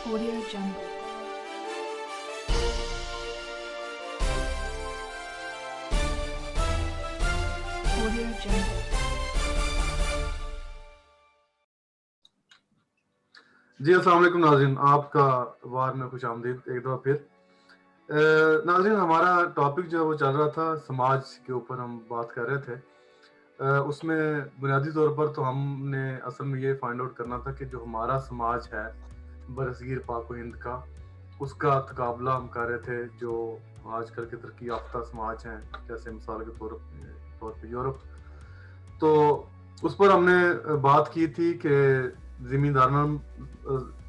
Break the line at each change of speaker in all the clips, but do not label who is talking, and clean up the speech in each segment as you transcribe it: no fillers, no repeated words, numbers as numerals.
Audio Jungle. Audio Jungle.
जी अस्सलाम वालेकुम नाज़रीन, आपका वार में खुश आमदीद एक दफ़ा फिर। नाज़रीन, हमारा टॉपिक जो है वो चल रहा था, समाज के ऊपर हम बात कर रहे थे। उसमें बुनियादी तौर पर तो हमने असल में ये फाइंड आउट करना था कि जो हमारा समाज है बरसगीर पाक व हिंद का, उसका तकाबला हम कर रहे थे जो आजकल के तरक्की याफ्ता समाज हैं, जैसे मिसाल के तौर पे यूरोप। तो उस पर हमने बात की थी कि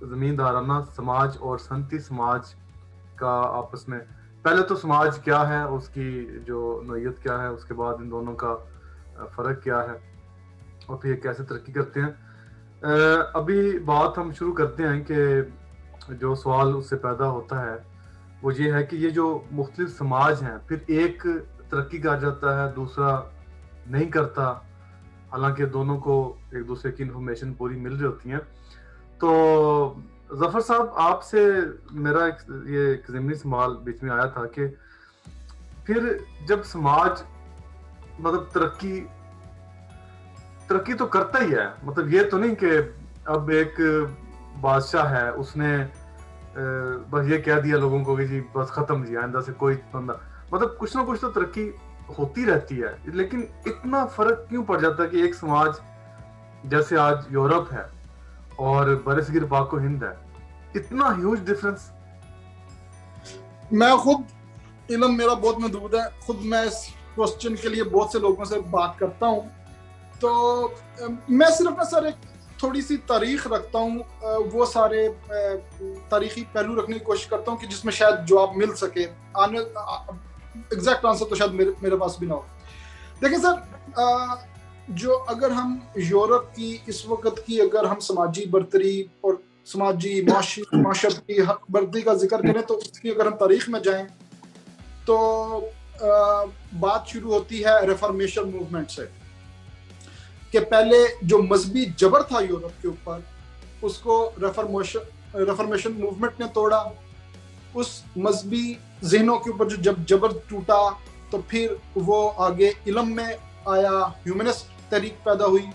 ज़मींदाराना समाज और सनती समाज का आपस में, पहले तो समाज क्या है, उसकी जो नोयत क्या है, उसके बाद इन दोनों का फ़र्क क्या है और फिर ये कैसे तरक्की करते हैं। अभी बात हम शुरू करते हैं कि जो सवाल उससे पैदा होता है वो ये है कि ये जो मुख्तलिफ समाज हैं, फिर एक तरक्की कर जाता है, दूसरा नहीं करता, हालांकि दोनों को एक दूसरे की इन्फॉर्मेशन पूरी मिल रही होती है। तो जफर साहब, आपसे मेरा एक ज़मीनी सवाल बीच में आया था कि फिर जब समाज मतलब तरक्की तो करता ही है, मतलब ये तो नहीं कि अब एक बादशाह है, उसने बस ये कह दिया लोगों को कि जी बस खत्म जी, आइंदा से कोई बंदा, मतलब कुछ ना कुछ तो तरक्की होती रहती है। लेकिन इतना फर्क क्यों पड़ जाता है कि एक समाज जैसे आज यूरोप है और बरसगीर पाक हिंद है, इतना ह्यूज डिफरेंस?
मैं खुद, इल्म मेरा बहुत महदूद है, खुद मैं इस क्वेश्चन के लिए बहुत से लोगों से बात करता हूँ, तो मैं सिर्फ ना सर एक थोड़ी सी तारीख रखता हूँ, वो सारे तारीखी पहलू रखने की कोशिश करता हूँ कि जिसमें शायद जवाब मिल सके। एग्जैक्ट आंसर तो शायद मेरे पास भी ना हो। देखिए सर, जो अगर हम यूरोप की इस वक्त की अगर हम समाजी बर्तरी और समाजी माशरत की बर्तरी का जिक्र करें, तो उसकी अगर हम तारीख में जाएं तो बात शुरू होती है रिफॉर्मेशन मूवमेंट से, कि पहले जो मजहबी जबर था यूरोप के ऊपर, उसको रिफॉर्मेशन मूवमेंट ने तोड़ा। उस मजहबी ज़हनों के ऊपर जो जब जबर टूटा, तो फिर वो आगे इल्म में आया, ह्यूमनिस्ट तहरीक पैदा हुई,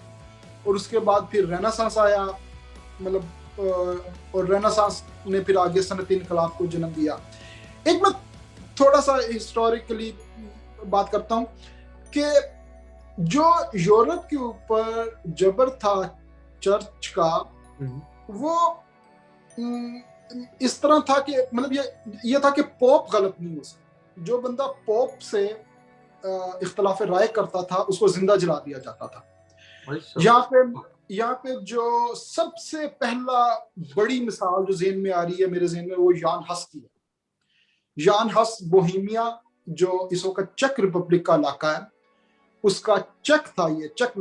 और उसके बाद फिर रेनेसांस आया, मतलब और रेनेसांस ने फिर आगे सनती इनकलाब को जन्म दिया। एक मैं थोड़ा सा हिस्टोरिकली बात करता हूँ कि जो यूरोप के ऊपर जबर था चर्च का, वो इस तरह था कि मतलब ये था कि पोप गलत नहीं हो सकता। जो बंदा पोप से इख्तलाफ राय करता था उसको जिंदा जला दिया जाता था। यहाँ पे जो सबसे पहला बड़ी मिसाल जो ज़हन में आ रही है मेरे ज़हन में, वो यान हस की है। यान हस बोहेमिया, जो इस वक्त चेक रिपब्लिक का इलाका है, उसका चेक था। ये चेक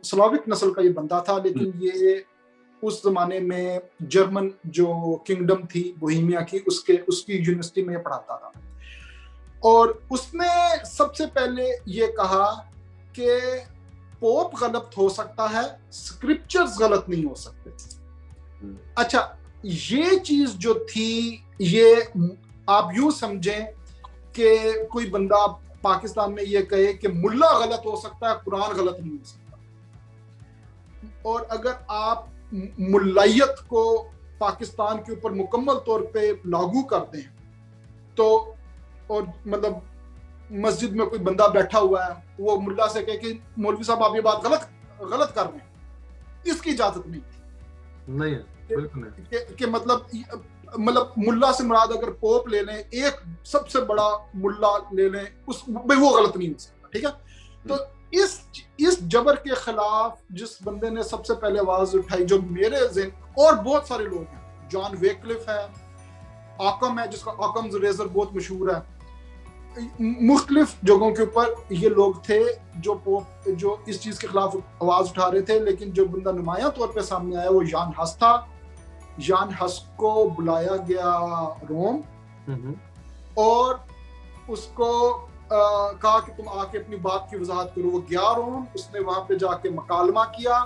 स्लाविक नस्ल का ये बंदा था, लेकिन ये उस जमाने में जर्मन जो किंगडम थी बोहेमिया की, उसकी यूनिवर्सिटी में पढ़ाता था। और उसने सबसे पहले ये कहा कि पोप गलत हो सकता है, स्क्रिप्चर्स गलत नहीं हो सकते। अच्छा, ये चीज जो थी, ये आप यूं समझें कि कोई बंदा पाकिस्तान में ये कहे कि मुल्ला गलत हो सकता है, कुरान गलत नहीं हो सकता। और अगर आप मुल्लायत को पाकिस्तान के ऊपर मुकम्मल तौर पे लागू कर दें, तो और मतलब मस्जिद में कोई बंदा बैठा हुआ है, वो मुल्ला से कहे कि मौलवी साहब आप ये बात गलत कर रहे हैं, इसकी इजाजत नहीं
है, बिल्कुल नहीं।
कि मतलब मुल्ला से मुराद अगर पोप ले लें, एक सबसे बड़ा मुल्ला ले लें, वो गलत नहीं हो सकता। ठीक है, तो इस जबर के खिलाफ जिस बंदे ने सबसे पहले आवाज उठाई, जो मेरे ज़हन, और बहुत सारे लोग हैं, जॉन वेक्लिफ है, आकम है, जिसका आकम्स रेजर बहुत मशहूर है, मुख्तलिफ जगहों के ऊपर ये लोग थे जो इस चीज के खिलाफ आवाज उठा रहे थे। लेकिन जो बंदा नुमाया तौर पे सामने आया वो यान हस था। यान हस को बुलाया गया रोम, और उसको कहा कि तुम आके अपनी बात की वजाहत करो। वो गया रोम, उसने वहां पे जाके मकालमा किया।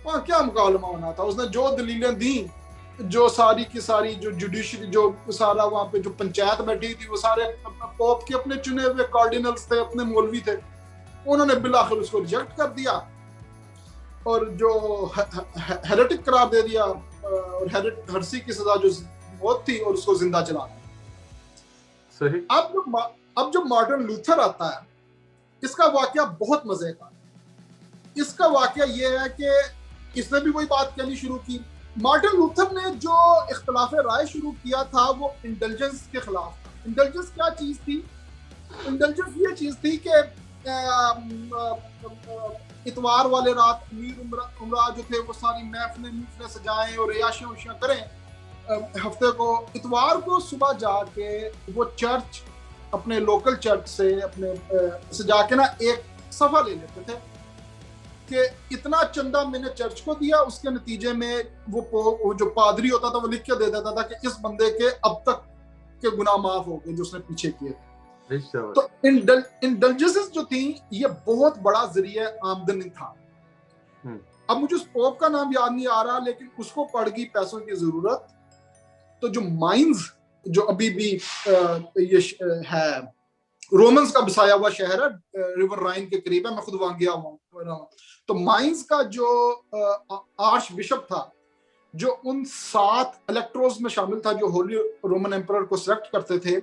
वहां क्या मुकालमा होना था, उसने जो दलीलें दी जो सारी की सारी जो जुडिशरी, जो सारा वहां पे जो पंचायत बैठी थी, वो सारे पोप के अपने चुने हुए कार्डिनल्स थे, अपने मौलवी थे, उन्होंने बिल आखिर उसको रिजेक्ट कर दिया और जो हेरेटिक करार दे दिया, और हेरेसी की सजा जो मौत थी, और उसको जिंदा जला दिया।
सही।
अब जब मार्टिन लूथर आता है, इसका वाकया बहुत मजे का है। इसका वाकया ये है कि इसने भी वही बात कहनी शुरू की। मार्टिन लूथर ने जो इख्तलाफ राय शुरू किया था वो इंडल्जेंस के खिलाफ था। इंडल्जेंस क्या चीज थी? इंडल्जेंस ये चीज थी कि इतवार वाले रात अमीर उमरा जो थे वो सारी महफिलें सजाएं और रियाशियां उशियां करें। हफ्ते को इतवार को सुबह जाके वो चर्च, अपने लोकल चर्च से अपने से जाके ना एक सफा ले लेते थे कि इतना चंदा मैंने चर्च को दिया, उसके नतीजे में वो जो पादरी होता था वो लिख के दे देता था कि इस बंदे के अब तक के गुनाह माफ हो गए जो उसने पीछे किए थे। तो इंडल्जेंसेस जो थी ये बहुत बड़ा जरिया आमदनी था। अब मुझे उस पोप का नाम याद नहीं आ रहा, लेकिन उसको पड़ गई पैसों की जरूरत। तो जो माइंस जो अभी भी ये है, रोमन्स का बसाया हुआ शहर है, रिवर राइन के करीब है, मैं खुद वहां गया हुआ। तो माइंस का जो आर्च बिशप था, जो उन 7 इलेक्ट्रोस में शामिल था जो होली रोमन एम्परर को सिलेक्ट करते थे,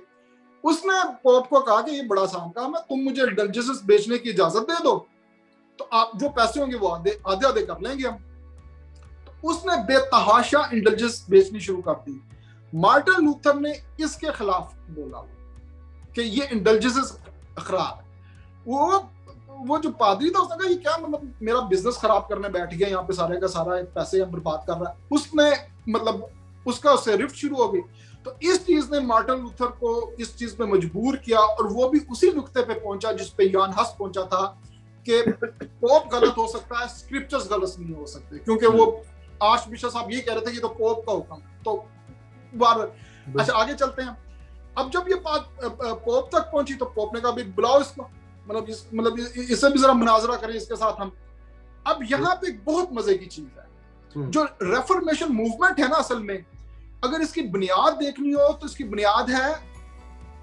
उसने पोप को कहा कि ये बड़ा आसान काम है, तुम मुझे इंडल्जेंसेस बेचने की इजाजत दे दो, तो आप जो पैसे होंगे वो आधे आधे कर लेंगे हम। तो उसने बेतहाशा इंडल्जेंस बेचनी शुरू कर दी। मार्टिन लूथर ने इसके खिलाफ बोला कि ये इंडल्जेंसेस खराब है। वो जो पादरी था उसने कहा ये क्या, मतलब मेरा बिजनेस खराब करने बैठ गया यहाँ पे, सारे का सारा पैसे बर्बाद कर रहा है। उसने मतलब उसका उससे रिफ्ट शुरू हो गई। तो इस चीज ने मार्टिन लूथर को इस चीज पे मजबूर किया, और वो भी उसी नुक्ते पे पहुंचा जिस पे यान हस पहुंचा था कि पोप गलत हो सकता है, स्क्रिप्चर्स गलत नहीं हो सकते, क्योंकि वो आर्च बिशप साहब ये कह रहे थे कि तो पोप का हुक्म। तो अच्छा आगे चलते हैं। अब जब ये बात पोप तक पहुंची तो पोप ने कहा भी बुलाओ इसको, मतलब इससे भी जरा मुनाजरा करें इसके साथ हम। अब यहाँ पे एक बहुत मजे की चीज है, जो रेफॉर्मेशन मूवमेंट है ना, असल में अगर इसकी बुनियाद देखनी हो तो इसकी बुनियाद है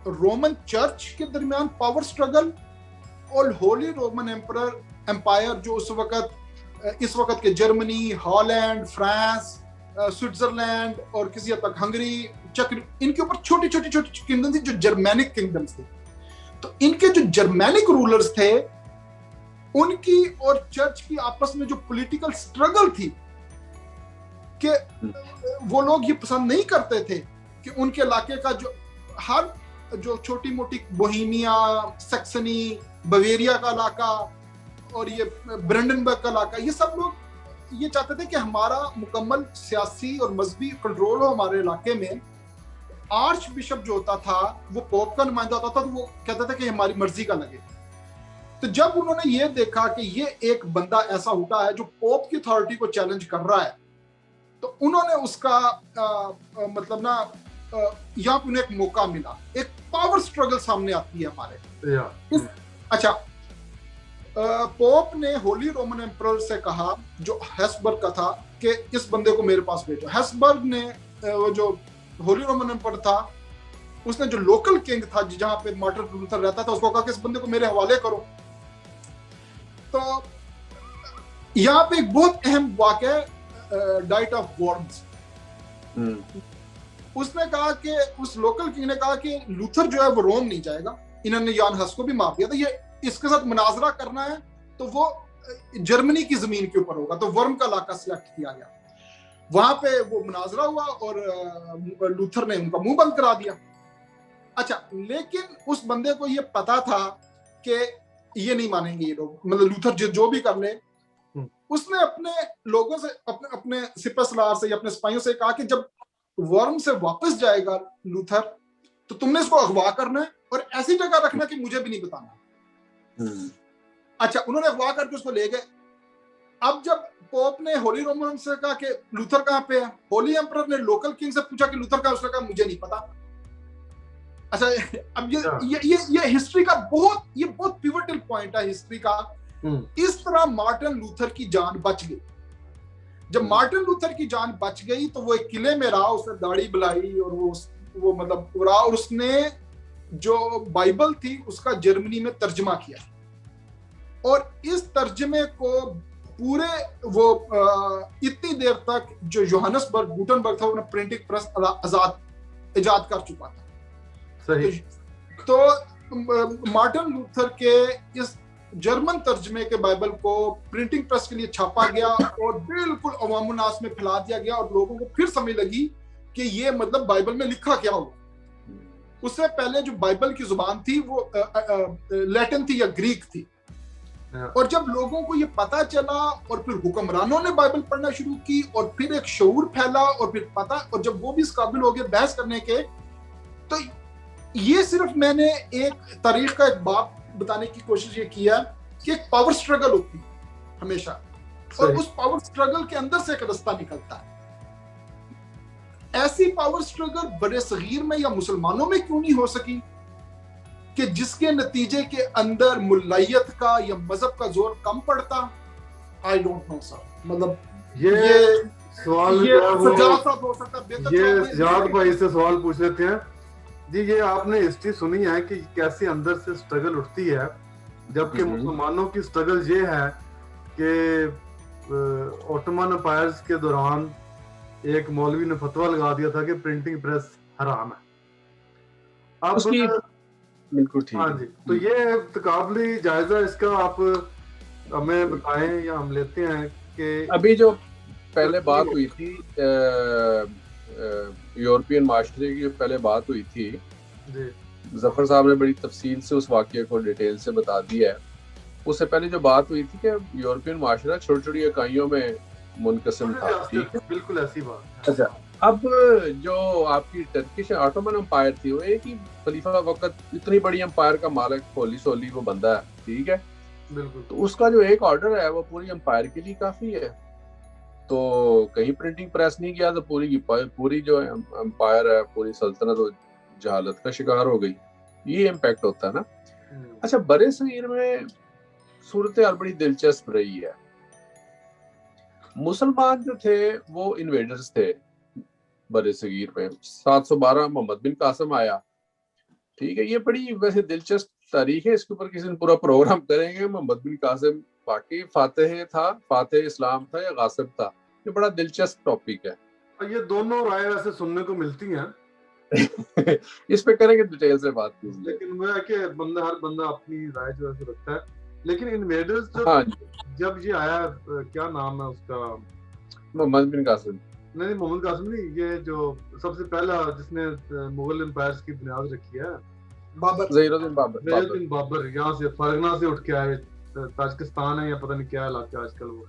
रोमन चर्च के दरमियान पावर स्ट्रगल और होली रोमन एम्पायर जो इस वक्त के जर्मनी, हॉलैंड, फ्रांस, स्विट्जरलैंड और किसी हद तक हंगरी, चक्र, इनके ऊपर छोटी छोटी किंगडम थी जो जर्मेनिक किंगडम्स थे। तो इनके जो जर्मेनिक रूलर्स थे उनकी और चर्च की आपस में जो पॉलिटिकल स्ट्रगल थी कि वो लोग ये पसंद नहीं करते थे कि उनके इलाके का जो छोटी मोटी बोहेमिया, सैक्सनी, बवेरिया का इलाका और ये ब्रेंडनबर्ग का इलाका, ये सब लोग ये चाहते थे कि हमारा मुकम्मल सियासी और मजहबी कंट्रोल हो हमारे इलाके में। आर्च बिशप जो होता था वो पोप का नुमाइंदा होता था, तो वो कहता था कि हमारी मर्जी का लगे। तो जब उन्होंने ये देखा कि ये एक बंदा ऐसा उठा है जो पोप की अथॉरिटी को चैलेंज कर रहा है, तो उन्होंने उसका मतलब ना यहाँ पे उन्हें एक मौका मिला, एक पावर स्ट्रगल सामने आती है हमारे। अच्छा, पोप ने होली रोमन एम्परर से कहा जो हेस्बर्ग का था कि इस बंदे को मेरे पास भेजो। हेस्बर्ग ने जो होली रोमन एम्परर था उसने जो लोकल किंग था जहां पे मार्टिन लूथर रहता था उसको कहा कि इस बंदे को मेरे हवाले करो। तो यहाँ पे एक बहुत अहम वाक़या है, डाइट ऑफ वर्म्स। उसने कहा कि उस लोकल किंग ने कहा कि लूथर जो है वो रोम नहीं जाएगा, इन्होंने यान हस को भी मार दिया था, ये इसके साथ मुनाजरा करना है तो वो जर्मनी की जमीन के ऊपर होगा। तो वर्म का इलाका सिलेक्ट किया गया, वहां पे वो मुनाजरा हुआ और लूथर ने उनका मुंह बंद करा दिया। अच्छा, लेकिन उस बंदे को ये पता था कि ये नहीं मानेंगे ये लोग, मतलब लूथर जो भी कर ले। उसने अपने लोगों से, अपने सिपह सलार से या अपने सिपाहियों से कहा कि जब वर्म से वापस जाएगा लूथर तो तुमने इसको अगवा करना है और ऐसी जगह रखना कि मुझे भी नहीं बताना। अच्छा, उन्होंने अगवा करके उसको ले गए। अब जब पोप ने होली रोमन से कहा कि लूथर कहाँ पे है, होली एम्परर ने लोकल किंग से पूछा कि लूथर कहाँ, उसने कहा मुझे नहीं पता। अच्छा, अब ये हिस्ट्री का बहुत पिवटल पॉइंट है हिस्ट्री का। इस तरह मार्टिन लूथर की जान बच गई। जब मार्टिन लूथर की जान बच गई तो वो एक किले में रहा, उसने दाढ़ी बुलाई और वो मतलब रहा, और उसने जो बाइबल थी उसका जर्मनी में तर्जमा किया, और इस तर्जमे को पूरे वो इतनी देर तक जो योहानसबर्ग गुटेनबर्ग था उन्हें प्रिंटिंग प्रेस इजाद कर चुका था।
सही।
तो मार्टिन लूथर के इस जर्मन तर्जमे के बाइबल को प्रिंटिंग प्रेस के लिए छापा गया और बिल्कुल अवामुन्नास में फैला दिया गया, और लोगों को फिर समझ लगी कि ये मतलब बाइबल में लिखा क्या हो। उससे पहले जो बाइबल की जुबान थी वो लैटिन थी या ग्रीक थी, और जब लोगों को ये पता चला और फिर हुक्मरानों ने बाइबल पढ़ना शुरू की और फिर एक शऊर फैला और फिर पता, और जब वो भी इस काबिल हो गए बहस करने के, तो ये सिर्फ मैंने एक तारीख का एक बाब बताने की कोशिश ये किया कि एक पावर स्ट्रगल होती है हमेशा, और उस पावर स्ट्रगल के अंदर से एक रास्ता निकलता है। ऐसी पावर स्ट्रगल बड़े सगीर में या मुसलमानों में क्यों नहीं हो सकी कि जिसके नतीजे के अंदर मुल्लायत का या मजहब का जोर कम पड़ता? आई डोंट नो सर, मतलब ये
सवाल
ये हो सकता है।
ये सजाद भाई से सवाल पूछ लेते हैं जी। ये आपने हिस्ट्री सुनी है कि कैसे अंदर से स्ट्रगल उठती है, जबकि मुसलमानों की स्ट्रगल ये है कि ओटोमन एम्पायर्स के दौरान एक मौलवी ने फतवा लगा दिया था कि प्रिंटिंग प्रेस हराम है। अब
बिल्कुल ठीक।
हाँ जी, तो ये तकाबली जायजा इसका आप हमें बताएं या हम लेते हैं कि
अभी जो पहले बात हुई थी यूरोपियन माशरे की, जो पहले बात हुई थी, जफर साहब ने बड़ी तफसील से उस वाक़ये को डिटेल से बता दिया है। उससे पहले जो बात हुई थी कि यूरोपियन माशरा छोटी छोटी इकाइयों में मुनकसिम था, ठीक है,
बिल्कुल ऐसी बात।
अच्छा, अब जो आपकी टर्किश ऑटोमन एम्पायर थी वो एक ही खलीफा वक्त इतनी बड़ी एम्पायर का मालिक होली सोली वो बंदा है, ठीक है,
बिल्कुल।
तो उसका जो एक ऑर्डर है वो पूरी एम्पायर के लिए काफी है। तो कहीं प्रिंटिंग प्रेस नहीं किया तो पूरी जो एम्पायर है, पूरी सल्तनत वो जहालत का शिकार हो गई। ये इम्पैक्ट होता है ना। अच्छा, बड़े सगीर में सूरत हाल बड़ी दिलचस्प रही है। मुसलमान जो थे वो इन्वेडर्स थे बड़े सगीर में। 712 मोहम्मद बिन कासिम आया, ठीक है, ये बड़ी वैसे दिलचस्प तारीख है, इसके ऊपर किसी दिन पूरा प्रोग्राम करेंगे। मोहम्मद बिन कासिम वाकई फातेह था, फातेह इस्लाम था या गासिब था, ये बड़ा दिलचस्प टॉपिक है।
ये दोनों राय वैसे सुनने को मिलती हैं
इस पे करेंगे डिटेल से बात कीजिए।
लेकिन वो है कि हर बंदा अपनी राय जो है रखता है। लेकिन इन्वेडर्स जो
हाँ,
जब ये आया, क्या नाम है उसका,
मोहम्मद बिन कासिम,
नहीं मोहम्मद कासिम नहीं, ये जो सबसे पहला जिसने मुगल एम्पायर्स की बुनियाद रखी है,
बाबर,
ज़हीरुद्दीन बाबर।
बाबर यहाँ से फरगना से उठ के आए, ताजिकिस्तान है या पता नहीं क्या इलाका आजकल, वो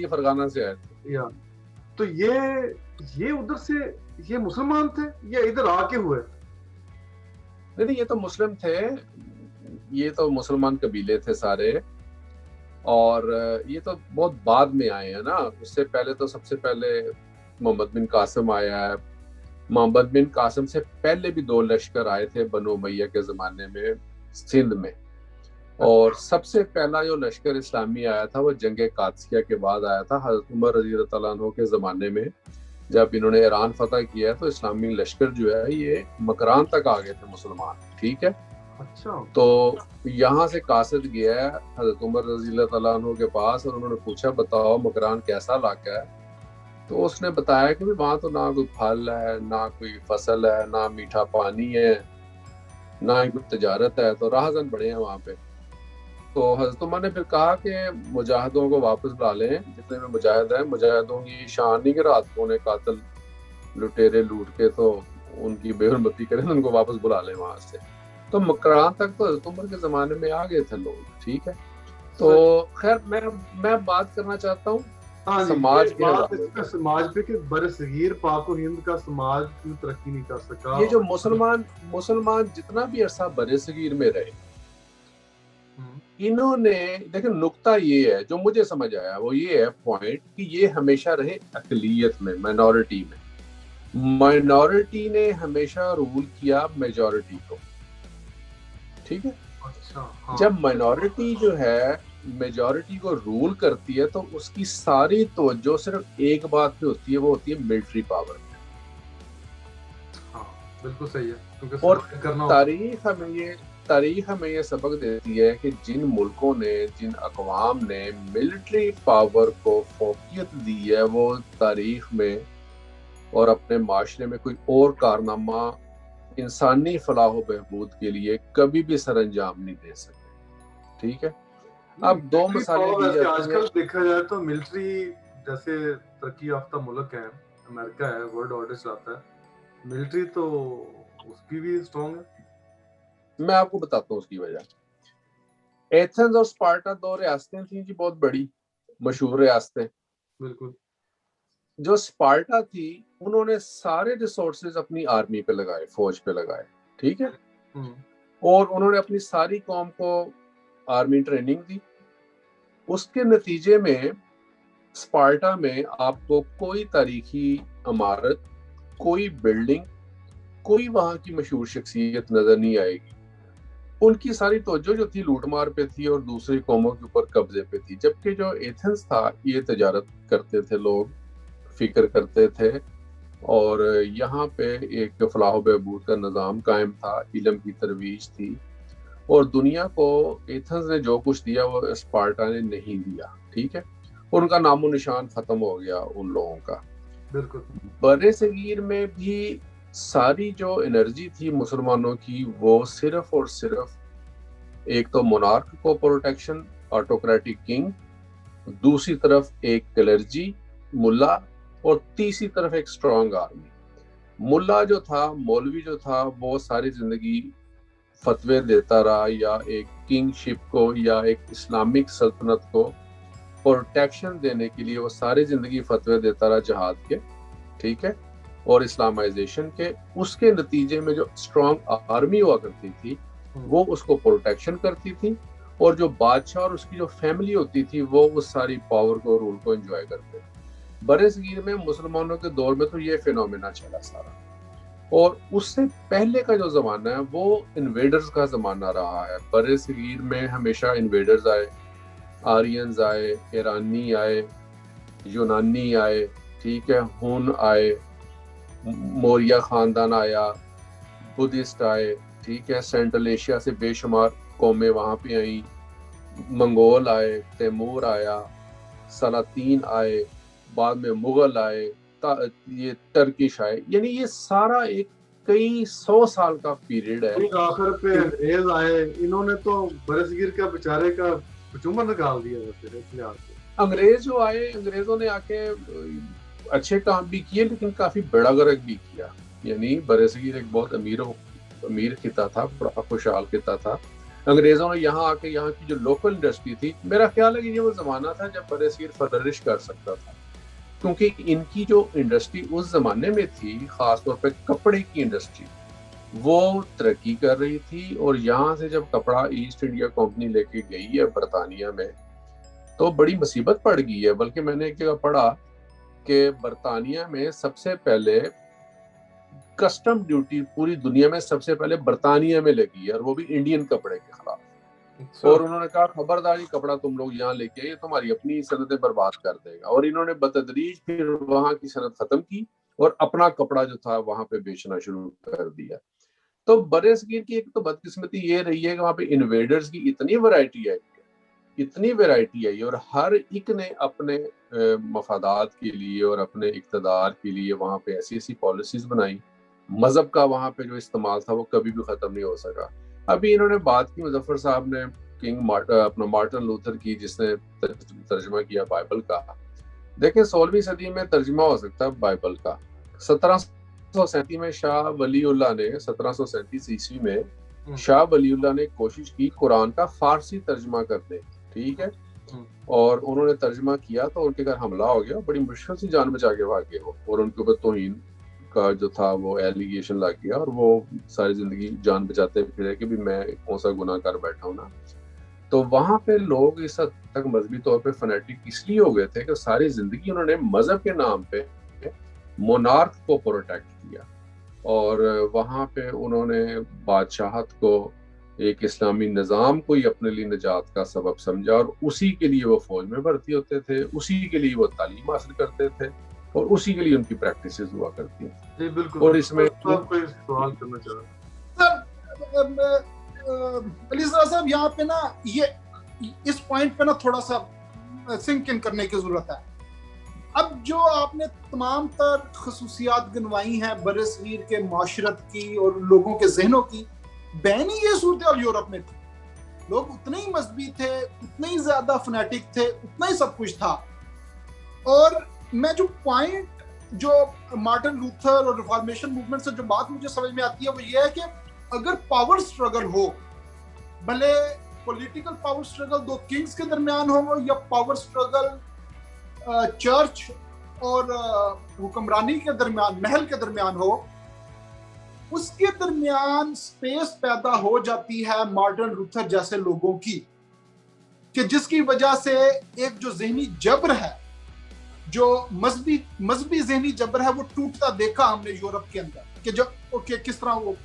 फरगाना से आए थे।
या तो ये उधर से ये मुसलमान थे या इधर आके हुए?
नहीं, ये तो मुस्लिम थे, ये तो मुसलमान कबीले थे सारे, और ये तो बहुत बाद में आए हैं ना। उससे पहले तो सबसे पहले मोहम्मद बिन कासिम आया है। मोहम्मद बिन कासिम से पहले भी 2 लश्कर आए थे बनो उमैया के ज़माने में सिंध में, और सबसे पहला जो लश्कर इस्लामी आया था वो जंग कादसिया के बाद आया था, हज़रत उमर रज़ी अल्लाह अन्हु के ज़माने में। जब इन्होंने ईरान फतह किया तो इस्लामी लश्कर जो है ये मकरान तक आ गए थे मुसलमान, ठीक है।
अच्छा,
तो यहाँ से कासिद गया है हज़रत उमर रज़ी अल्लाह अन्हु के पास, और उन्होंने पूछा बताओ मकरान कैसा इलाका है। तो उसने बताया कि वहाँ तो ना कोई फल है, ना कोई फसल है, ना मीठा पानी है, ना ही कोई तजारत है, तो राहजन बड़े हैं वहाँ पे। तो हज़रत उमर ने फिर कहा कि मुजाहिदों को वापस बुला लें, जितने में मुजाहिद हैं। मुजाहिदों की शान नहीं कि रात को उन्हें कातिल लुटेरे लूट के तो उनकी बेहुरमती करें, उनको वापस बुला लें वहाँ से। तो मकरान तक तो हज़रत उमर के ज़माने में आ गए थे लोग, ठीक है। तो खैर मैं बात करना चाहता हूँ समाज
पे कि बरसगीर पाक और हिंद का समाज क्यों तरक्की नहीं कर सका।
ये जो मुसलमान जितना भी अरसा बरसगीर में रहे, इन्होंने देखिए, नुक्ता ये है जो मुझे समझ आया वो ये है पॉइंट कि ये हमेशा रहे अकलियत में, माइनॉरिटी में। माइनॉरिटी ने हमेशा रूल किया मेजॉरिटी को, ठीक है।
अच्छा, हाँ।
जब माइनॉरिटी जो है मेजॉरिटी को रूल करती है तो उसकी सारी तवज्जो सिर्फ एक बात पे होती है, वो होती है मिलिट्री पावर।
हाँ बिल्कुल सही है, क्योंकि
और
survive करना होता है।
तारीख हमें ये सबक देती है कि जिन मुल्कों ने, जिन अक़वाम ने मिलिट्री पावर को फोकियत दी है, वो तारीख में और अपने माशरे में कोई और कारनामा इंसानी फलाह व बहबूद के लिए कभी भी सर अंजाम नहीं दे सकते। ठीक है, अब दो
मिलिट्री
मिसालें
पावर
दी
वैसे
जाती
आजकल
हैं।
देखा जाए तो मिलिट्री, जैसे तरक्की याफ्ता मुल्क है, अमेरिका है, वर्ल्ड ऑर्डर चलाता है, मिलिट्री तो उसकी भी स्ट्रॉन्ग है।
मैं आपको बताता हूँ उसकी वजह। एथेंस और स्पार्टा दो रियासतें थी जी, बहुत बड़ी मशहूर रियासतें।
बिल्कुल।
जो स्पार्टा थी उन्होंने सारे रिसोर्सेज अपनी आर्मी पे लगाए, फौज पे लगाए। ठीक है, और उन्होंने अपनी सारी कौम को आर्मी ट्रेनिंग दी। उसके नतीजे में स्पार्टा में आपको कोई तारीखी इमारत, कोई बिल्डिंग, कोई वहां की मशहूर शख्सियत नजर नहीं आएगी। उनकी सारी तवज्जो जो थी लूट मार पे थी और दूसरी कौमों के ऊपर कब्जे पे थी। जबकि जो एथेंस था, ये तजारत करते थे लोग, फिक्र करते थे, और यहाँ पे एक फलाह बहबूद का निज़ाम कायम था, इल्म की तरवीज थी, और दुनिया को एथेंस ने जो कुछ दिया वो स्पार्टा ने नहीं दिया। ठीक है, उनका नामो निशान खत्म हो गया उन लोगों का।
बिल्कुल।
बड़े सगीर में भी सारी जो एनर्जी थी मुसलमानों की, वो सिर्फ और सिर्फ एक तो मोनार्क को प्रोटेक्शन, ऑटोक्रेटिक किंग, दूसरी तरफ एक क्लर्जी मुल्ला, और तीसरी तरफ एक स्ट्रॉन्ग आर्मी। मुल्ला जो था, मौलवी जो था, वो सारी जिंदगी फतवे देता रहा, या एक किंगशिप को या एक इस्लामिक सल्तनत को प्रोटेक्शन देने के लिए वो सारी जिंदगी फतवे देता रहा जहाद के। ठीक है, और इस्लामाइजेशन के। उसके नतीजे में जो स्ट्रॉन्ग आर्मी हुआ करती थी वो उसको प्रोटेक्शन करती थी, और जो बादशाह और उसकी जो फैमिली होती थी वो उस सारी पावर को, रूल को एंजॉय करते थे। बड़े सगीर में मुसलमानों के दौर में तो ये फिनोमेना चला सारा। और उससे पहले का जो जमाना है वो इन्वेडर्स का जमाना रहा है। बड़े सगीर में हमेशा इन्वेडर्स आए, आर्यंस आए, ईरानी आए, यूनानी आए, ठीक है, हुन आए, मौर्य खानदान आया, बुद्धिस्ट आए, ठीक है, सेंट्रल एशिया से बेशुमार कौमें वहाँ पे आई, मंगोल आए, तैमूर आया, सलातीन आए, बाद में मुगल आए, ये टर्किश आए। यानी ये सारा एक कई 100 साल का पीरियड है।
आखिर पे अंग्रेज आए, इन्होंने तो बरसगीर का बेचारे का चुम्बन निकाल दिया वैसे इस लिहाज से। अंग्रेज
जो आए, अंग्रेजों ने आके अच्छे काम भी किए लेकिन काफी बड़ा गर्क भी किया। यानी बरसगीर एक बहुत अमीर खिता था, बड़ा खुशहाल खिता था। अंग्रेजों ने यहाँ आके यहाँ की जो लोकल इंडस्ट्री थी, मेरा ख्याल है कि ये वो जमाना था जब बरसगीर फ्लरिश कर सकता था, क्योंकि इनकी जो इंडस्ट्री उस जमाने में थी, खासतौर पे कपड़े की इंडस्ट्री, वो तरक्की कर रही थी। और यहाँ से जब कपड़ा ईस्ट इंडिया कंपनी लेके गई है बरतानिया में, तो बड़ी मुसीबत पड़ गई है। बल्कि मैंने एक जगह पढ़ा कि बरतानिया में सबसे पहले कस्टम ड्यूटी पूरी दुनिया में सबसे पहले बरतानिया में लगी है, और वो भी इंडियन कपड़े के खिलाफ। और उन्होंने कहा खबरदारी, कपड़ा तुम लोग यहाँ लेके आइए, तुम्हारी अपनी सनतें बर्बाद कर देगा। और इन्होंने बतदरीज फिर वहां की सनत खत्म की और अपना कपड़ा जो था वहां पे बेचना शुरू कर दिया। तो बरसगीर की एक तो बदकिस्मती ये रही है कि वहां पे इन्वेडर्स की इतनी वैरायटी आई, इतनी वैरायटी आई, और हर एक ने अपने मफादात के लिए और अपने इक़्तिदार के लिए वहां पे ऐसी ऐसी पॉलिसीज बनाई। मजहब का वहां पे जो इस्तेमाल था वो कभी भी खत्म नहीं हो सका। अभी इन्होंने बात की, मुजफ्फर साहब ने, अपना मार्टिन लूथर की, जिसने तर्जुमा किया बाइबल का। देखें 16वीं सदी में तर्जुमा हो सकता है बाइबल का। 1737 में शाह वलीउल्लाह ने, 1737 ईस्वी में शाह वलीउल्लाह ने कोशिश की कुरान का फारसी तर्जुमा करने, ठीक है, और उन्होंने तर्जुमा किया तो उनके घर हमला हो गया, बड़ी मुश्किल से जान बचा के भागे वो, और उनके ऊपर तौहीन का जो था वो एलिगेशन लग गया, और वो सारी जिंदगी जान बचाते फिरे कि भी मैं कौन सा गुनाह कर बैठा हूं ना। तो वहां पे लोग इस हद तक मजहबी तौर पे फनेटिक इसलिए हो गए थे कि सारी जिंदगी उन्होंने मजहब के नाम पे मोनार्क को प्रोटेक्ट किया, और वहां पे उन्होंने बादशाहत को एक इस्लामी निज़ाम को ही अपने लिए निजात का सबब समझा और उसी के लिए वो फौज में भर्ती होते थे, उसी के लिए वो तालीम हासिल करते थे और उसी के लिए उनकी प्रैक्टिसेस हुआ करती थी।
जी बिल्कुल।
और इसमें
कोई सवाल करना चाह रहा
अली साहब यहाँ पे ना ये इस पॉइंट पे ना थोड़ा सा सिंक इन करने की जरूरत है। अब जो आपने तमाम तर खसूसियात गिनवाई हैं बरसगीर के माशरत की और लोगों के जहनों की, बैनी ये सूरत यूरोप में थी। लोग उतने ही मजहबी थे, उतने ही ज्यादा फनेटिक थे, उतना ही सब कुछ था। और मैं जो पॉइंट जो मार्टिन लूथर और रिफॉर्मेशन मूवमेंट से जो बात मुझे समझ में आती है वो ये है कि अगर पावर स्ट्रगल हो, भले पॉलिटिकल पावर स्ट्रगल दो किंग्स के दरमियान हो या पावर स्ट्रगल चर्च और हुक्मरानी के दरमियान, महल के दरमियान हो, उसके दरमियान स्पेस पैदा हो जाती है मार्टिन लूथर जैसे लोगों की, कि जिसकी वजह से एक जो ज़हनी जबर है, जो मजहबी ज़हनी जबर है, वो टूटता देखा हमने यूरोप के अंदर। कि जो किस तरह वो,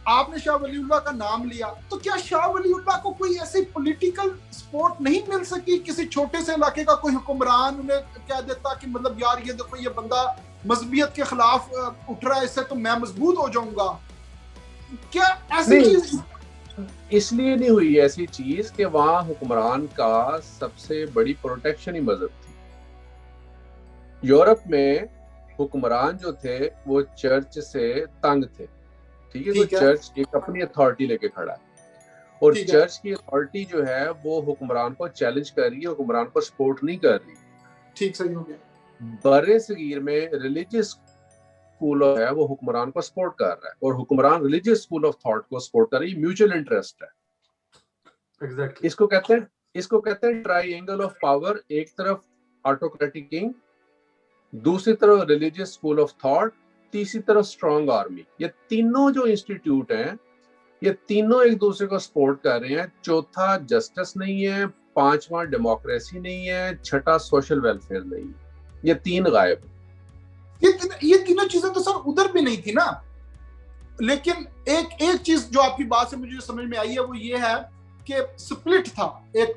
आपने शाह वलीउल्लाह का नाम लिया, तो क्या शाह वलीउल्लाह को कोई ऐसी पॉलिटिकल सपोर्ट नहीं मिल सकी? किसी छोटे से इलाके का कोई हुक्मरान उन्हें कह देता कि मतलब यार ये देखो ये बंदा मजहबियत के खिलाफ उठ रहा है, इससे तो मैं मजबूत हो जाऊंगा। क्या ऐसी चीज
इसलिए नहीं हुई ऐसी चीज कि वहां हुक्मरान का सबसे बड़ी प्रोटेक्शन ही मजहब थी। यूरोप में हुक्मरान जो थे वो चर्च से तंग थे, ठीक है? तो चर्च एक अपनी अथॉरिटी लेके खड़ा है और चर्च की अथॉरिटी जो है वो हुक्मरान को चैलेंज कर रही है, हुक्मरान को सपोर्ट नहीं कर रही।
ठीक, सही हो गया।
बर्रे सगीर में रिलीजियस स्कूल है वो हुक्मरान को सपोर्ट कर रहा है और हुक्मरान रिलीजियस स्कूल ऑफ थॉट को सपोर्ट कर रही है। म्यूचुअल इंटरेस्ट है।
एग्जैक्टली।
इसको कहते हैं ट्रायंगल ऑफ पावर। एक तरफ ऑटोक्रेटिक किंग, दूसरी तरफ रिलीजियस स्कूल ऑफ थॉट, तीसरी तरफ स्ट्रॉन्ग आर्मी। ये तीनों जो इंस्टीट्यूट हैं ये तीनों एक दूसरे को सपोर्ट कर रहे हैं। चौथा जस्टिस नहीं है, पांचवा डेमोक्रेसी नहीं है, छठा सोशल वेलफेयर नहीं है। ये तीन गायब।
ये तीनों चीजें तो सर उधर भी नहीं थी ना। लेकिन एक चीज जो आपकी बात से मुझे समझ में आई है वो ये है कि स्प्लिट था एक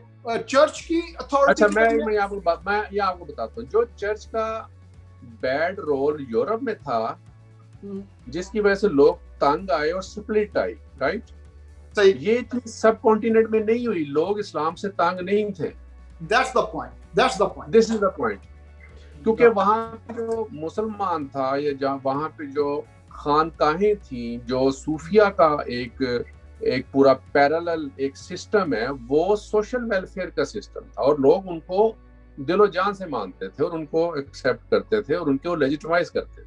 चर्च की अथॉरिटी।
अच्छा, मैं आपको बताता हूँ जो चर्च का बैड रोल यूरोप में था, जिसकी वजह से लोग तंग आए और स्प्लिट आई, राइट?
सही।
ये चीज सब कॉन्टिनेंट में नहीं हुई। लोग इस्लाम से तंग नहीं थे।
That's the point.
This is the point. क्योंकि वहां पे जो मुसलमान था या जहाँ वहां पे जो खानकाहें थी, जो सूफिया का एक पूरा पैरेलल एक सिस्टम है, वो सोशल वेलफेयर का सिस्टम था और लोग उनको दिलो जान से मानते थे और उनको एक्सेप्ट करते थे और उनको लेजिटिमाइज करते थे।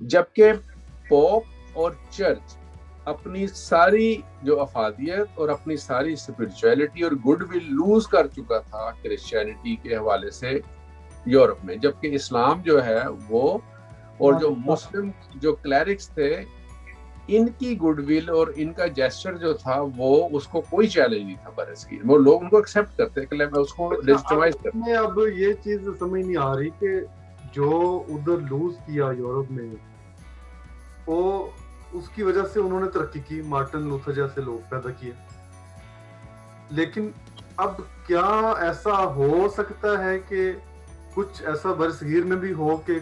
जबकि पोप और चर्च अपनी सारी जो अफादियत और अपनी सारी स्पिरिचुअलिटी और गुडविल लूज कर चुका था क्रिश्चियनिटी के हवाले से यूरोप में। जबकि इस्लाम जो है वो और जो मुस्लिम जो क्लैरिक्स थे, इनकी गुडविल और इनका जेस्चर जो था वो उसको कोई चैलेंज नहीं था बरसगीर में। वो लोग उनको एक्सेप्ट करते कि मैं उसको लेजिटिमाइज करते हैं।
अब ये चीज समझ नहीं आ रही कि जो उधर लूज किया यूरोप में, वो उसकी वजह से उन्होंने तरक्की की, मार्टिन लूथर जैसे लोग पैदा किए। लेकिन अब क्या ऐसा हो सकता है कि कुछ ऐसा बरसगीर में भी हो कि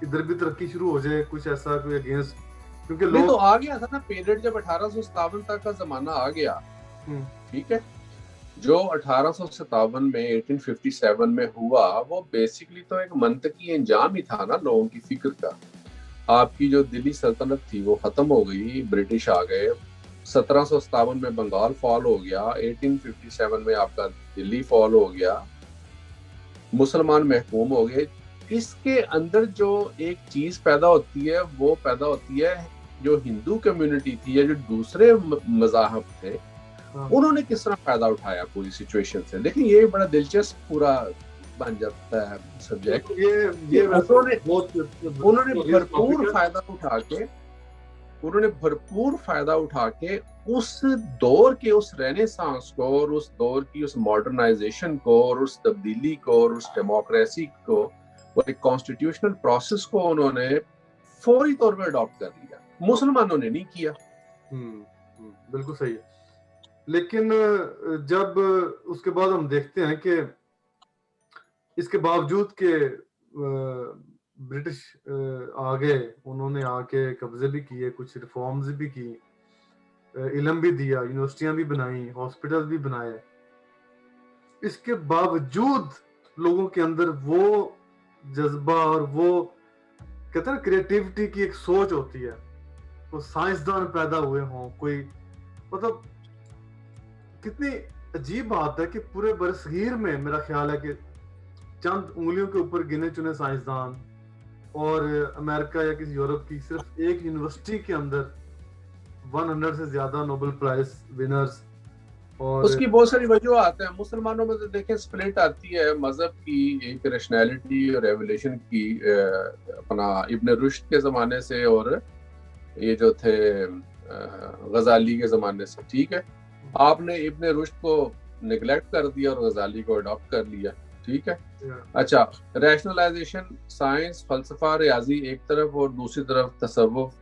इधर भी तरक्की शुरू हो जाए, कुछ ऐसा कोई अगेंस्ट? क्योंकि लोग
तो आ गया था ना पीरियड जब 1857 तक का जमाना आ गया, ठीक है? जो 1857 में 1857 में हुआ वो बेसिकली तो एक मंतकी अंजाम ही था ना लोगों की फिक्र का। आपकी जो दिल्ली सल्तनत थी वो खत्म हो गई, ब्रिटिश आ गए। 1757 में बंगाल फॉल हो गया, 1857 में आपका दिल्ली फॉल हो गया, मुसलमान महकूम हो गए। इसके अंदर जो एक चीज पैदा होती है वो पैदा होती है जो हिंदू कम्युनिटी थी या जो दूसरे मज़ाहब थे, उन्होंने किस तरह फायदा उठाया पूरी सिचुएशन से। लेकिन ये बड़ा दिलचस्प पूरा बन जाता है सब्जेक्ट। ये उन्होंने भरपूर फायदा उठा के उस दौर के उस रेनेसांस को और उस दौर की उस मॉडर्नाइजेशन को और उस तब्दीली को और उस डेमोक्रेसी को और एक कॉन्स्टिट्यूशनल प्रोसेस को उन्होंने फौरी तौर पर अडॉप्ट कर लिया। मुसलमानों ने नहीं किया।
बिल्कुल सही है। लेकिन जब उसके बाद हम देखते हैं कि इसके बावजूद के ब्रिटिश आ गए, उन्होंने आके कब्जे भी किए, कुछ रिफॉर्म्स भी की, इल्म भी दिया, यूनिवर्सिटियां भी बनाई, हॉस्पिटल भी बनाए, इसके बावजूद लोगों के अंदर वो जज्बा और वो कहते हैं क्रिएटिविटी की एक सोच होती है, तो साइंसदान पैदा हुए हों, कोई मतलब कितनी अजीब बात है कि पूरे बरसगीर में मेरा ख्याल है कि चंद उंगलियों के ऊपर गिने चुने साइंसदान, और अमेरिका या किसी यूरोप की सिर्फ एक यूनिवर्सिटी के अंदर 100 से ज्यादा नोबेल प्राइज विनर्स। और
उसकी बहुत सारी वजूहत हैं। मुसलमानों में तो देखें स्प्लिट आती है मजहब की, एक रैशनैलिटी और रेवोल्यूशन की, अपना इब्न रुश्द के ज़माने से और ये जो थे गजाली के ज़माने से। ठीक है, आपने इब्न रुश्द को निगलेक्ट कर दिया और गजाली को अडॉप्ट कर लिया। ठीक है, अच्छा, रैशनलाइजेशन, साइंस, फलसफा, रियाजी एक तरफ और दूसरी तरफ तसव्वुफ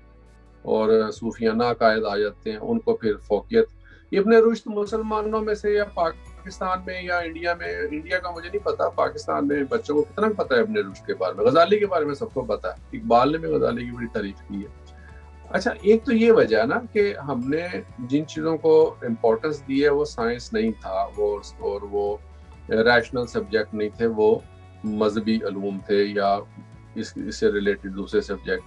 और सूफियाना अकायद आ जाते हैं, उनको फिर फोकियत। इब्न रुश्द मुसलमानों में से या पाकिस्तान में या इंडिया में, इंडिया का मुझे नहीं पता, पाकिस्तान में बच्चों को कितना पता है इब्न रुश्द के बारे में। गजाली के बारे में सबको पता है, इकबाल ने भी गजाली की बड़ी तारीफ की है। अच्छा, एक तो ये वजह ना कि हमने जिन चीज़ों को इम्पोर्टेंस दी है वो साइंस नहीं था, वो रैशनल सब्जेक्ट नहीं थे, वो मजहबी अलूम थे या इससे रिलेटेड दूसरे सब्जेक्ट।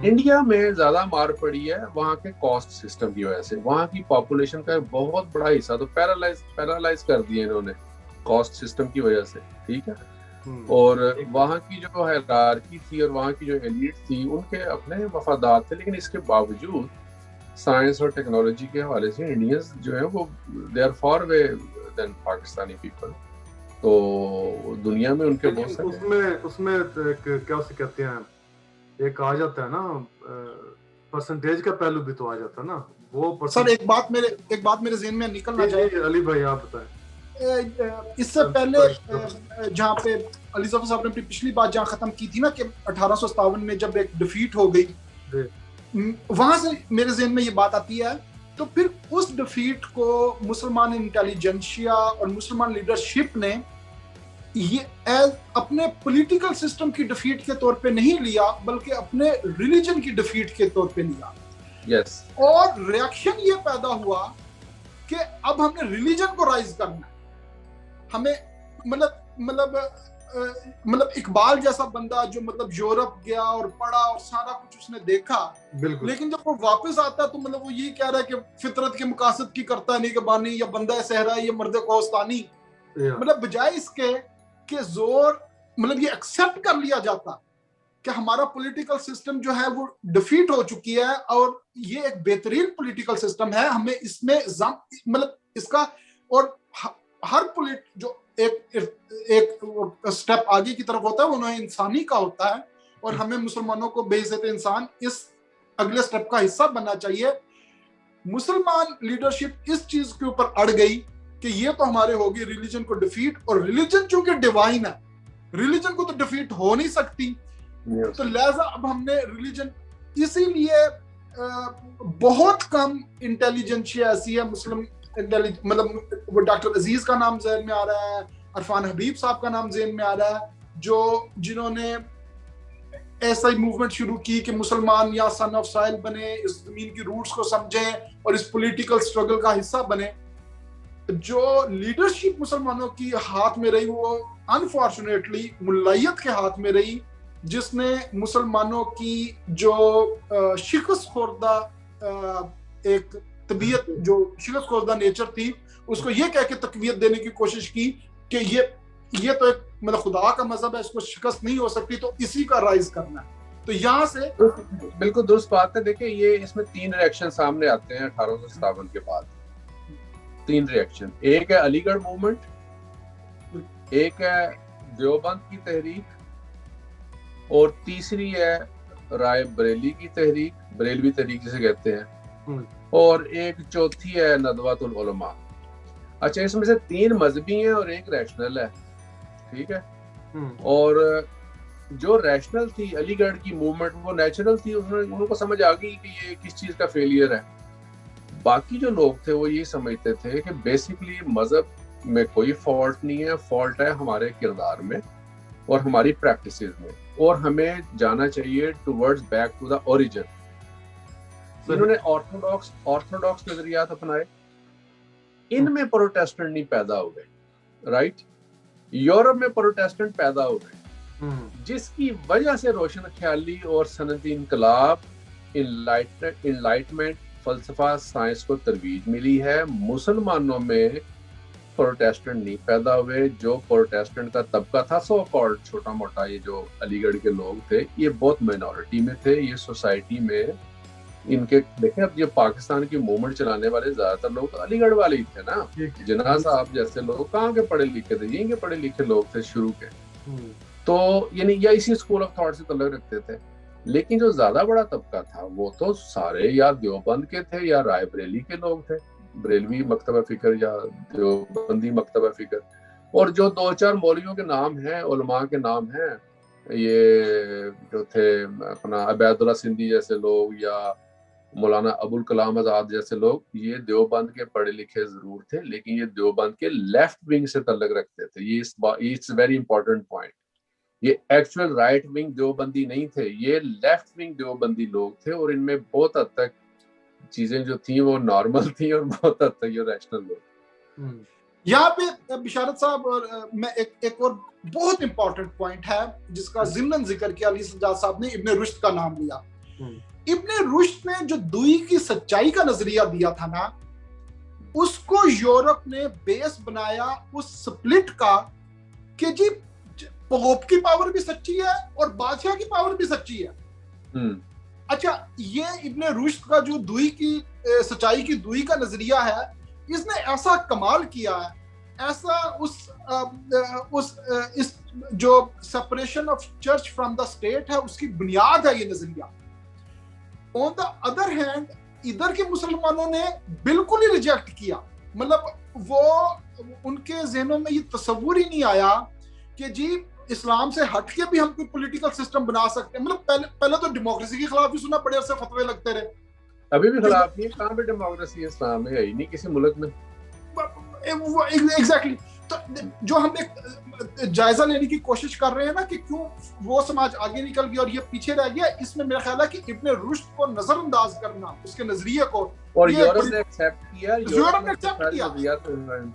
इंडिया में ज्यादा मार पड़ी है वहाँ के कॉस्ट सिस्टम की वजह से। वहाँ की पॉपुलेशन का बहुत बड़ा हिस्सा तो पैरालाइज कर दिए इन्होंने कॉस्ट सिस्टम की वजह से। ठीक है, और वहाँ की जो हायरार्की थी और वहाँ की जो एलीट थी उनके अपने वफादार थे, लेकिन इसके बावजूद साइंस और टेक्नोलॉजी के हवाले से इंडियंस जो है वो they are for way than Pakistani people. तो दुनिया में उनके बहुत सारे
उसमें क्या उसे कहते हैं, एक आ जाता है ना परसेंटेज का पहलू भी तो आ जाता है ना वो।
सर एक बात मेरे ज़हन में निकलना चाहिए।
अली भाई आप बताएं।
इससे पहले जहाँ पे अली ज़फ़र साहब ने अपनी पिछली बात जहाँ खत्म की थी ना कि 1857 में जब एक डिफीट हो गई, वहां से मेरे ज़हन में ये बात आती है। तो फिर उस डिफीट को मुसलमान इंटेलिजेंशिया और मुसलमान लीडरशिप ने ये अपने पॉलिटिकल सिस्टम की डिफीट के तौर पे नहीं लिया, बल्कि अपने रिलीजन की डिफीट के तौर पे लिया।
yes.
और रिएक्शन ये पैदा हुआ कि अब हमने रिलीजन को राइज करना है। हमें मतलब इकबाल जैसा बंदा जो मतलब यूरोप गया और पढ़ा और सारा कुछ उसने देखा, लेकिन जब वो वापस आता तो मतलब वो ये कह रहा है कि फितरत के मुकासद की करता नहीं के बानी, या बंदा सहरा, ये मर्द कोस्तानी। मतलब बजाय इसके कि जोर मतलब ये एक्सेप्ट कर लिया जाता कि हमारा पॉलिटिकल सिस्टम जो है वो डिफीट हो चुकी है और ये एक बेहतरीन पॉलिटिकल सिस्टम है, हमें इसमें मतलब इसका और हर जो एक स्टेप आगे की तरफ होता है वो इंसानी का होता है, और हमें मुसलमानों को बेइज्जत इंसान इस अगले स्टेप का हिस्सा बनना चाहिए। मुसलमान लीडरशिप इस चीज के ऊपर अड़ गई कि ये तो हमारे होगी रिलीजन को डिफीट, और रिलीजन चूंकि डिवाइन है, रिलीजन को तो डिफीट हो नहीं सकती। तो लिहाजा अब हमने रिलीजन, इसीलिए बहुत कम इंटेलिजेंशिया ऐसी है मुस्लिम मतलब वो डॉक्टर अजीज का नाम ज़हन में आ रहा है, अरफान हबीब साहब का नाम ज़हन में आ रहा है, जिन्होंने ऐसा ही मूवमेंट शुरू की कि मुसलमान या सन ऑफ साइल बने, इस जमीन की रूट्स को समझें और इस पॉलिटिकल स्ट्रगल का हिस्सा बने। जो लीडरशिप मुसलमानों की हाथ में रही वो अनफॉर्चुनेटली मुल्लायत के हाथ में रही, जिसने मुसलमानों की जो शिकस्त खुर्दा एक तबीयत, जो शिकस्त खुर्दा नेचर थी, उसको ये कह के तकवीयत देने की कोशिश की कि ये तो एक मतलब खुदा का मजहब है, इसको शिकस्त नहीं हो सकती, तो इसी का राइज करना है। तो यहाँ से
बिल्कुल दुरुस्त बात है। देखिए ये इसमें 3 रिएक्शन सामने आते हैं 1857 के बाद। 3 रिएक्शन, एक है अलीगढ़ मूवमेंट, एक है देवबंद की तहरीक, और तीसरी है राय बरेली की तहरीक, बरेलवी तहरीक जिसे कहते हैं, और एक चौथी है नदवातुल उलमा। अच्छा, इसमें से 3 मजहबी हैं और 1 रैशनल है। ठीक है, और जो रैशनल थी अलीगढ़ की मूवमेंट वो नेचुरल थी, उनको समझ आ गई कि ये किस चीज का फेलियर है। बाकी जो लोग थे वो ये समझते थे कि बेसिकली मजहब में कोई फॉल्ट नहीं है, फॉल्ट है हमारे किरदार में और हमारी प्रैक्टिसेस में, और हमें जाना चाहिए towards back to the origin. इन्होंने ऑर्थोडॉक्स नजरियात अपनाए, इनमें प्रोटेस्टेंट नहीं पैदा हुए, राइट। यूरोप में प्रोटेस्टेंट पैदा हुए, जिसकी वजह से रोशन ख्याली और सनती इनकलाब, इनलाइटमेंट, फलसफा, साइंस को तरवीज मिली है। मुसलमानों में प्रोटेस्टेंट नहीं पैदा हुए। जो प्रोटेस्टेंट का तबका था, सो कॉल्ड छोटा मोटा, ये जो अलीगढ़ के लोग थे, ये बहुत माइनॉरिटी में थे। ये सोसाइटी में इनके देखें, अब ये पाकिस्तान की मूवमेंट चलाने वाले ज्यादातर लोग तो अलीगढ़ वाले ही थे ना। जिन्ना साहब जैसे लोग कहाँ के पढ़े लिखे थे, यहीं के पढ़े लिखे लोग थे शुरू के, तो यानी या इसी स्कूल ऑफ थॉट से तल्लुक रखते थे। लेकिन जो ज्यादा बड़ा तबका था वो तो सारे या देवबंद के थे या रायबरेली के लोग थे, बरेलवी मकतबा फिक्र या देवबंदी मकतबा फिक्र। और जो 2-4 मौलवियों के नाम हैं, उलमा के नाम हैं, ये जो थे अपना अबैदुल्ला सिंधी जैसे लोग या मौलाना अबुल कलाम आजाद जैसे लोग, ये देवबंद के पढ़े लिखे जरूर थे, लेकिन ये देवबंद के लेफ्ट विंग से तल्लुक रखते थे। ये इट्स वेरी इंपॉर्टेंट पॉइंट। ये एक्चुअल राइट विंग देवबंदी नहीं थे, ये लेफ्ट विंग देवबंदी लोग थे। और इनमें बहुत हद तक चीजें जो थी वो नॉर्मल थी और बहुत हद तक ये रैशनल लोग।
यहाँ पे बिशारत साहब, और मैं एक और बहुत इंपॉर्टेंट पॉइंट है जिसका ज़िम्नन जिक्र किया अली सज्जाद साहब ने, इब्ने रुश्द का नाम लिया। इब्ने रुश्द ने जो दुई की सच्चाई का नजरिया दिया था ना, उसको यूरोप ने बेस बनाया उस स्प्लिट का कि जी पोप की पावर भी सच्ची है और बादशाह की पावर भी सच्ची है। अच्छा, ये इब्ने रुश्द का जो दुई की सच्चाई की दुई का नजरिया है, इसने ऐसा कमाल किया है, ऐसा इस जो separation of church from the state है उसकी बुनियाद है ये नजरिया। ऑन द अदर हैंड, इधर के मुसलमानों ने बिल्कुल ही रिजेक्ट किया। मतलब वो उनके जहनों में ये तस्वुर ही नहीं आया कि जी इस्लाम से हट के भी हम कोई पॉलिटिकल सिस्टम बना सकते हैं। मतलब पहले तो डेमोक्रेसी के खिलाफ भी सुना, बड़े अरसे फतवे लगते रहे।
अभी भी खिलाफ नहीं है, कहाँ पे डेमोक्रेसी है इस्लाम में, है ही नहीं किसी मुल्क में।
एग्जैक्टली। तो जो हम एक जायजा लेने की कोशिश कर रहे हैं ना कि क्यों वो समाज आगे निकल गया और ये पीछे रह गया, इसमें मेरा ख्याल है कि इब्ने रुश्द को नजरअंदाज करना, उसके नजरिए को,
और यूरोप ने एक्सेप्ट किया,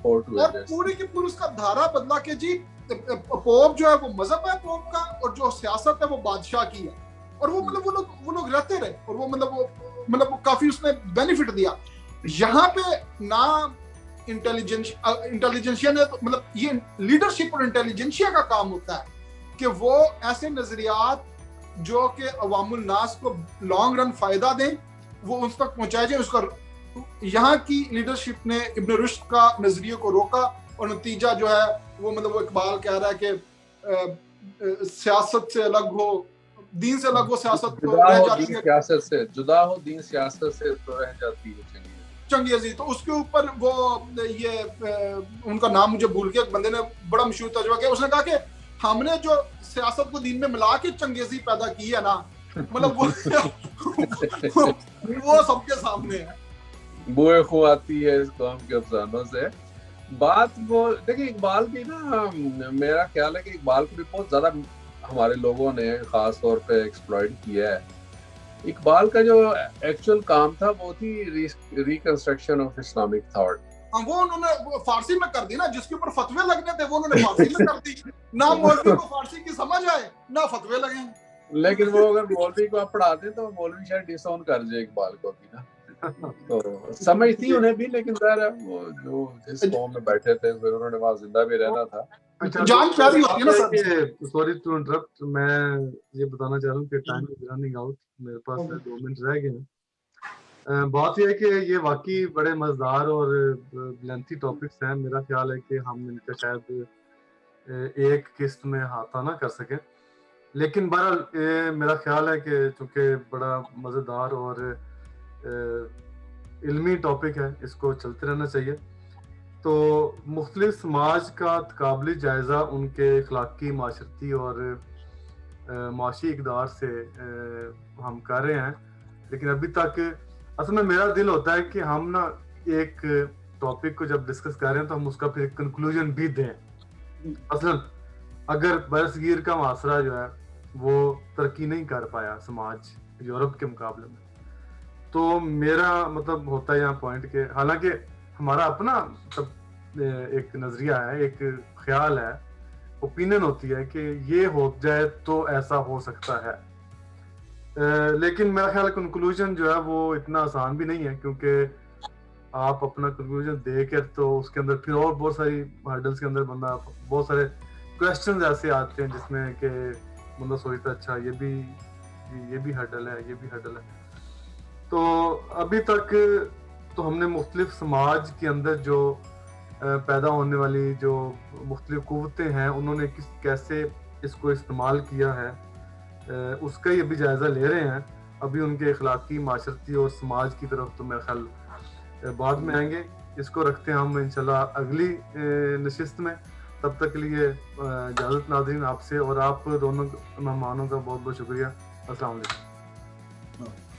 और पूरी की पूरी उसका धारा बदला कि जी पोप जो है वो मजहब है पोप का, और जो सियासत है वो बादशाह की है। और वो मतलब वो लोग रहते रहे, और वो मतलब काफी उसने बेनिफिट दिया। यहाँ पे ना इंटेलिजेंशिया ने, मतलब ये लीडरशिप और इंटेलिजेंशिया का काम होता है कि वो ऐसे नजरियात जो कि अवामुल नास को लॉन्ग रन फायदा दें वो उस तक पहुंचाया जाए। उसका यहाँ की लीडरशिप ने इब्ने रुश्द का नजरिए को रोका, और नतीजा जो है वो मतलब वो इकबाल कह रहा है कि सियासत से अलग हो, दीन से अलग हो, सियासत तो रह जाती है,
सियासत से जुदा हो, दीन सियासत से तो रह जाती है
चंगी अजीज। तो उसके ऊपर वो ये उनका नाम मुझे भूल गया, बंदे ने बड़ा मशहूर तर्जुमा किया। उसने कहा कि हमने जो सियासत को दीन में मिला के चंगेजी पैदा की है ना, मतलब वो सबके सामने है,
बुए खू आती है इस कौम के अफसानों से। बात वो देखिए इकबाल की ना, मेरा ख्याल है कि इकबाल को भी बहुत ज्यादा हमारे लोगों ने खास तौर पे एक्सप्लॉइट किया है। इकबाल का जो एक्चुअल काम था वो थी रिकंस्ट्रक्शन ऑफ इस्लामिक थॉट।
वो उन्होंने फारसी में कर दी ना, जिसके ऊपर फतवे लगने थे वो उन्होंने फारसी में कर दी। ना मौलवी को फारसी की समझ आए ना फतवे लगे।
लेकिन वो अगर मौलवी को आप पढ़ा दें तो मौलवी शायद डिसऑन कर जाए इकबाल को भी ना, तो समझ थी उन्हें भी, लेकिन वो जो जिस कौम में बैठे थे फिर उन्होंने वहां जिंदा भी रहना था।
अच्छा, जान प्यारी होती है ना सर। सॉरी टू इंटरप्ट, मैं ये बताना चाह रहा हूँ कि टाइम इज रनिंग आउट, मेरे पास 2 मिनट रह गए हैं। बात यह है कि ये वाकई बड़े मजेदार और लेंथी टॉपिक्स हैं। मेरा ख्याल है कि हम इनका शायद एक किस्त में हाथा ना कर सकें, लेकिन बहरहाल मेरा ख्याल है कि चूंकि बड़ा मजेदार और इल्मी टॉपिक है, इसको चलते रहना चाहिए। तो मुख्तलिफ समाज का तकाबली जायज़ा उनके अखलाकी, माशरती और माशी इक़दार से हम कर रहे हैं, लेकिन अभी तक असल में मेरा दिल होता है कि हम ना एक टॉपिक को जब डिस्कस कर रहे हैं तो हम उसका फिर कंक्लूजन भी दें। असल अगर बरसगीर का मासरा जो है वो तरक्की नहीं कर पाया समाज यूरोप के मुकाबले में, तो मेरा मतलब होता है यहाँ पॉइंट के, हालांकि हमारा अपना मतलब एक नजरिया है, एक ख्याल है, ओपिनियन होती है कि ये हो जाए तो ऐसा हो सकता है, लेकिन मेरा ख्याल कंक्लूजन जो है वो इतना आसान भी नहीं है, क्योंकि आप अपना कंक्लूजन दे कर तो उसके अंदर फिर और बहुत सारी हर्डल्स के अंदर बंदा, बहुत सारे क्वेश्चन ऐसे आते हैं जिसमें कि बंदा सोचता अच्छा ये भी हर्डल है, ये भी हर्डल है। तो अभी तक तो हमने मुख्तलिफ समाज के अंदर जो पैदा होने वाली जो मुख्तलिफ कुव्वतें हैं उन्होंने कैसे इसको इस्तेमाल किया है उसका ही अभी जायज़ा ले रहे हैं। अभी उनके इखलाकी, माशरती और समाज की तरफ तो मेरा ख्याल बाद में आएंगे। इसको रखते हैं हम इंशाल्लाह अगली नशिस्त में। तब तक के लिए इजाज़त नाज़रीन आपसे, और आप दोनों मेहमानों का बहुत बहुत शुक्रिया। अस्सलाम वालेकुम।